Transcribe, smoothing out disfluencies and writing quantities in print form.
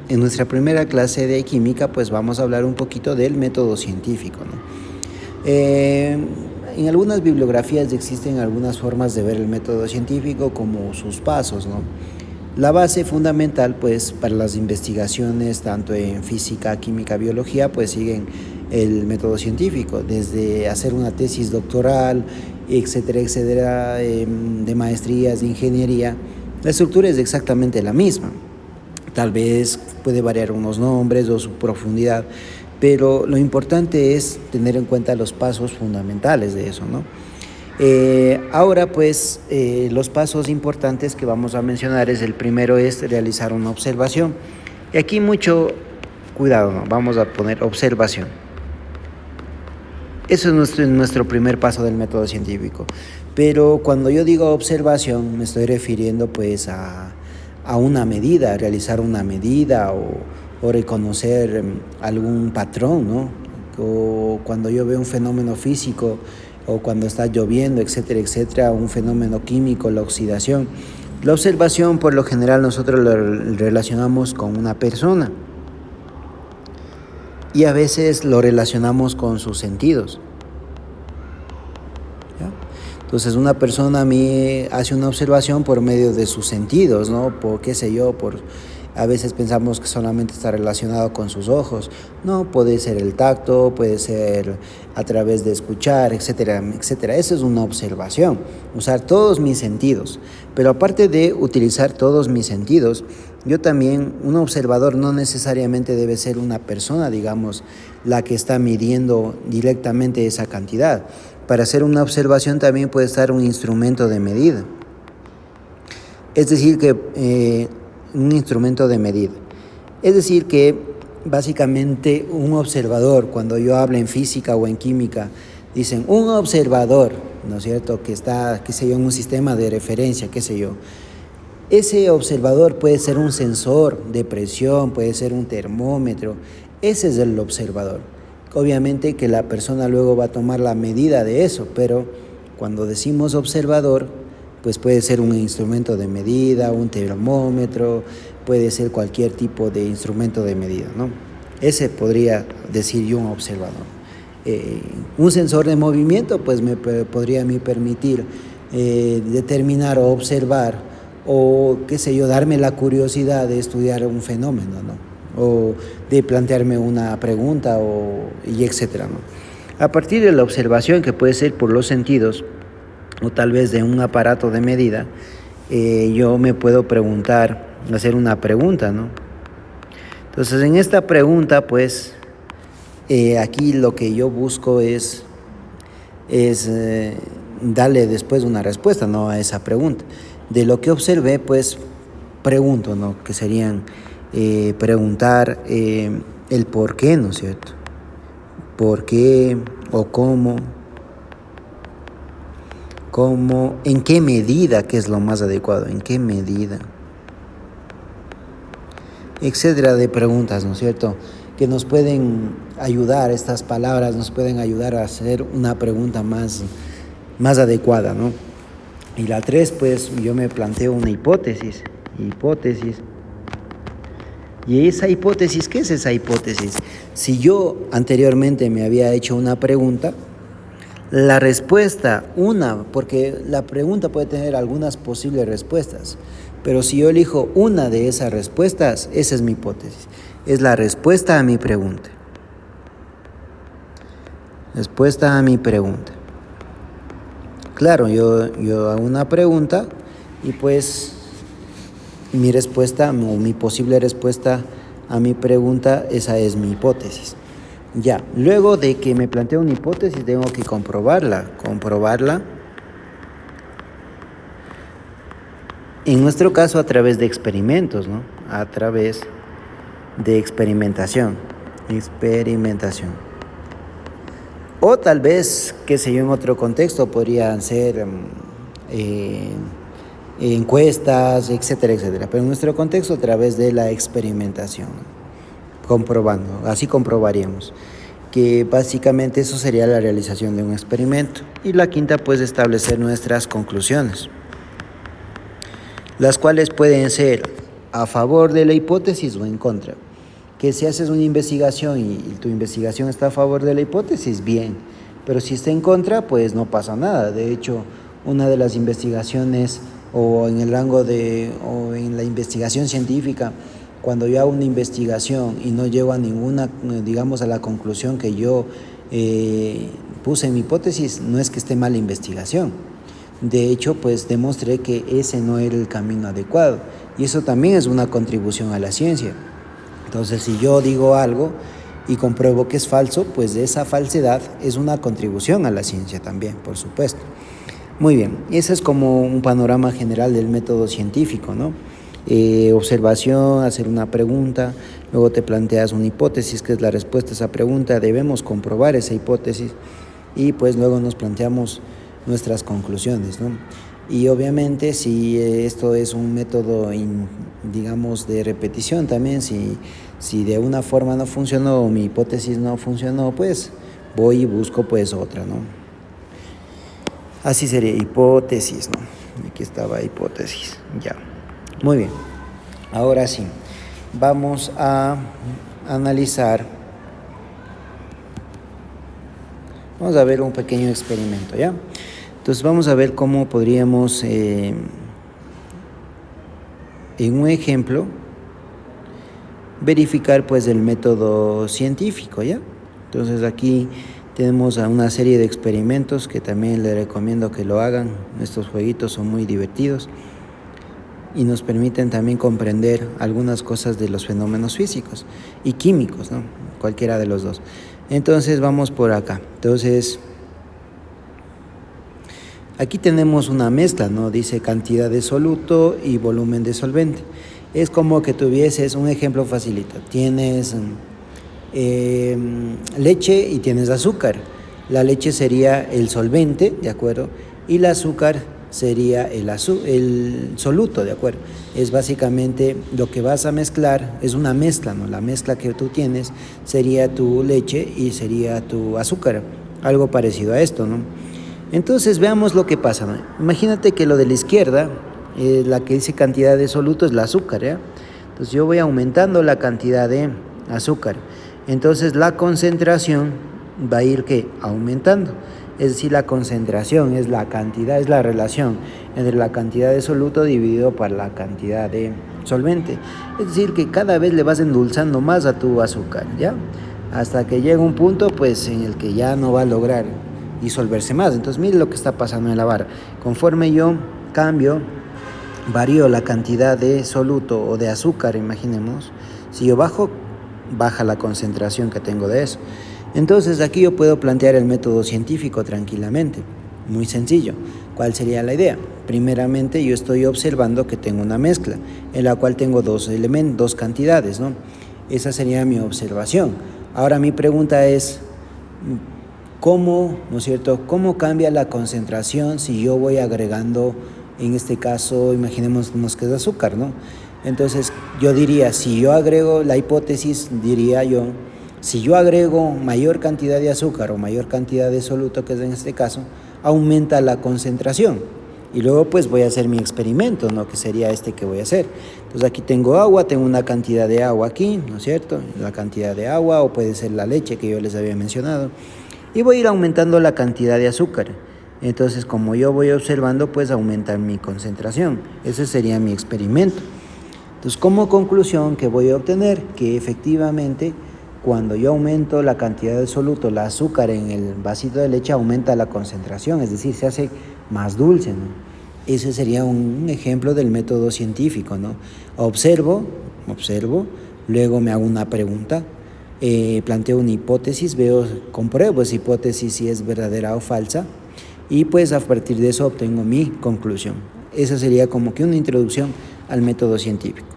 en nuestra primera clase de química pues vamos a hablar un poquito del método científico, ¿no? En algunas bibliografías existen algunas formas de ver el método científico como sus pasos, ¿no? La base fundamental pues para las investigaciones tanto en física, química, biología pues siguen el método científico, desde hacer una tesis doctoral, etcétera, etcétera, de maestrías, de ingeniería. La estructura es exactamente la misma. Tal vez puede variar unos nombres o su profundidad, pero lo importante es tener en cuenta los pasos fundamentales de eso, ¿no? Ahora pues los pasos importantes que vamos a mencionar es el primero es realizar una observación. Y aquí mucho cuidado, ¿no? Vamos a poner observación. Eso es nuestro primer paso del método científico. Pero cuando yo digo observación me estoy refiriendo pues a una medida, a realizar una medida o reconocer algún patrón, ¿no? O cuando yo veo un fenómeno físico o cuando está lloviendo, etcétera, etcétera, un fenómeno químico, la oxidación. La observación por lo general nosotros lo relacionamos con una persona y a veces lo relacionamos con sus sentidos. ¿Ya? Entonces una persona a mí hace una observación por medio de sus sentidos, ¿no? Por qué sé yo, a veces pensamos que solamente está relacionado con sus ojos. No, puede ser el tacto, puede ser a través de escuchar, etcétera, etcétera. Eso es una observación, usar todos mis sentidos. Pero aparte de utilizar todos mis sentidos, yo también, un observador no necesariamente debe ser una persona, digamos, la que está midiendo directamente esa cantidad. Para hacer una observación también puede estar un instrumento de medida. Es decir que un instrumento de medida. Es decir que básicamente un observador, cuando yo hablo en física o en química, dicen un observador, ¿no es cierto?, que está, qué sé yo, en un sistema de referencia, qué sé yo. Ese observador puede ser un sensor de presión, puede ser un termómetro. Ese es el observador. Obviamente que la persona luego va a tomar la medida de eso, pero cuando decimos observador, pues puede ser un instrumento de medida, un termómetro, puede ser cualquier tipo de instrumento de medida, ¿no? Ese podría decir yo un observador. Un sensor de movimiento, pues me podría a mí permitir determinar o observar o, qué sé yo, darme la curiosidad de estudiar un fenómeno, ¿no? O de plantearme una pregunta y etcétera, ¿no? A partir de la observación, que puede ser por los sentidos, o tal vez de un aparato de medida, yo me puedo preguntar, hacer una pregunta, ¿no? Entonces, en esta pregunta, pues, aquí lo que yo busco es darle después una respuesta, ¿no?, a esa pregunta. De lo que observé, pues, pregunto, ¿no?, que serían preguntar el por qué, ¿no es cierto? ¿Por qué o cómo? ¿Cómo? ¿En qué medida? ¿Qué es lo más adecuado? ¿En qué medida? Etcétera de preguntas, ¿no es cierto?, que nos pueden ayudar, estas palabras nos pueden ayudar a hacer una pregunta más adecuada, ¿no? Y la 3, pues yo me planteo una hipótesis. Y esa hipótesis, ¿qué es esa hipótesis? Si yo anteriormente me había hecho una pregunta, la respuesta, porque la pregunta puede tener algunas posibles respuestas, pero si yo elijo una de esas respuestas, esa es mi hipótesis. Es la respuesta a mi pregunta. Respuesta a mi pregunta. Claro, yo hago una pregunta y pues mi respuesta o mi posible respuesta a mi pregunta, esa es mi hipótesis. Ya, luego de que me planteo una hipótesis, tengo que comprobarla. En nuestro caso, a través de experimentos, ¿no? A través de experimentación. O tal vez, qué sé yo, en otro contexto podrían ser encuestas, etcétera, etcétera. Pero en nuestro contexto, a través de la experimentación, comprobando. Así comprobaríamos que básicamente eso sería la realización de un experimento. Y la quinta, pues, establecer nuestras conclusiones, las cuales pueden ser a favor de la hipótesis o en contra. Que si haces una investigación y tu investigación está a favor de la hipótesis, bien, pero si está en contra, pues no pasa nada. De hecho, una de las investigaciones o en el rango o en la investigación científica, cuando yo hago una investigación y no llego a ninguna, digamos, a la conclusión que yo puse en mi hipótesis, no es que esté mal la investigación. De hecho, pues demostré que ese no era el camino adecuado, y eso también es una contribución a la ciencia. Entonces, si yo digo algo y compruebo que es falso, pues esa falsedad es una contribución a la ciencia también, por supuesto. Muy bien, ese es como un panorama general del método científico, ¿no? Observación, hacer una pregunta, luego te planteas una hipótesis, que es la respuesta a esa pregunta, debemos comprobar esa hipótesis y pues luego nos planteamos nuestras conclusiones, ¿no? Y obviamente si esto es un método, digamos, de repetición también, si de una forma no funcionó o mi hipótesis no funcionó, pues voy y busco pues otra, ¿no? Así sería hipótesis, ¿no? Aquí estaba hipótesis, ya. Muy bien, ahora sí, vamos a analizar, vamos a ver un pequeño experimento, ¿ya? Entonces vamos a ver cómo podríamos, en un ejemplo, verificar pues el método científico, ¿ya? Entonces aquí tenemos a una serie de experimentos que también les recomiendo que lo hagan. Estos jueguitos son muy divertidos y nos permiten también comprender algunas cosas de los fenómenos físicos y químicos, ¿no? Cualquiera de los dos. Entonces vamos por acá. Entonces aquí tenemos una mezcla, ¿no? Dice cantidad de soluto y volumen de solvente. Es como que tuvieses un ejemplo facilito. Tienes leche y tienes azúcar. La leche sería el solvente, ¿de acuerdo? Y el azúcar sería el soluto, ¿de acuerdo? Es básicamente lo que vas a mezclar, es una mezcla, ¿no? La mezcla que tú tienes sería tu leche y sería tu azúcar, algo parecido a esto, ¿no? Entonces veamos lo que pasa, ¿no? Imagínate que lo de la izquierda, la que dice cantidad de soluto es el azúcar, ¿ya? Entonces yo voy aumentando la cantidad de azúcar. Entonces la concentración va a ir ¿qué? Aumentando. Es decir, la concentración es la cantidad, es la relación entre la cantidad de soluto dividido por la cantidad de solvente. Es decir, que cada vez le vas endulzando más a tu azúcar, ¿ya? Hasta que llega un punto pues en el que ya no va a lograr disolverse más. Entonces mire lo que está pasando en la barra. Conforme yo varío la cantidad de soluto o de azúcar, imaginemos, si yo baja la concentración que tengo de eso. Entonces aquí yo puedo plantear el método científico tranquilamente, muy sencillo. ¿Cuál sería la idea? Primeramente yo estoy observando que tengo una mezcla en la cual tengo dos cantidades, ¿no? Esa sería mi observación. Ahora mi pregunta es, ¿cómo, no es cierto? ¿Cómo cambia la concentración si yo voy agregando, en este caso, imaginémonos que es azúcar, ¿no? Entonces yo diría, si yo agrego la hipótesis, diría yo, si yo agrego mayor cantidad de azúcar o mayor cantidad de soluto, que es en este caso, aumenta la concentración. Y luego pues voy a hacer mi experimento, ¿no? Que sería este que voy a hacer. Entonces aquí tengo agua, tengo una cantidad de agua aquí, ¿no es cierto? La cantidad de agua, o puede ser la leche que yo les había mencionado. Y voy a ir aumentando la cantidad de azúcar. Entonces como yo voy observando, pues aumenta mi concentración. Ese sería mi experimento. Entonces como conclusión, ¿qué voy a obtener? Que efectivamente cuando yo aumento la cantidad de soluto, el azúcar en el vasito de leche aumenta la concentración, es decir, se hace más dulce, ¿no? Ese sería un ejemplo del método científico, ¿no? Observo, luego me hago una pregunta, planteo una hipótesis, compruebo esa hipótesis si es verdadera o falsa, y pues a partir de eso obtengo mi conclusión. Esa sería como que una introducción al método científico.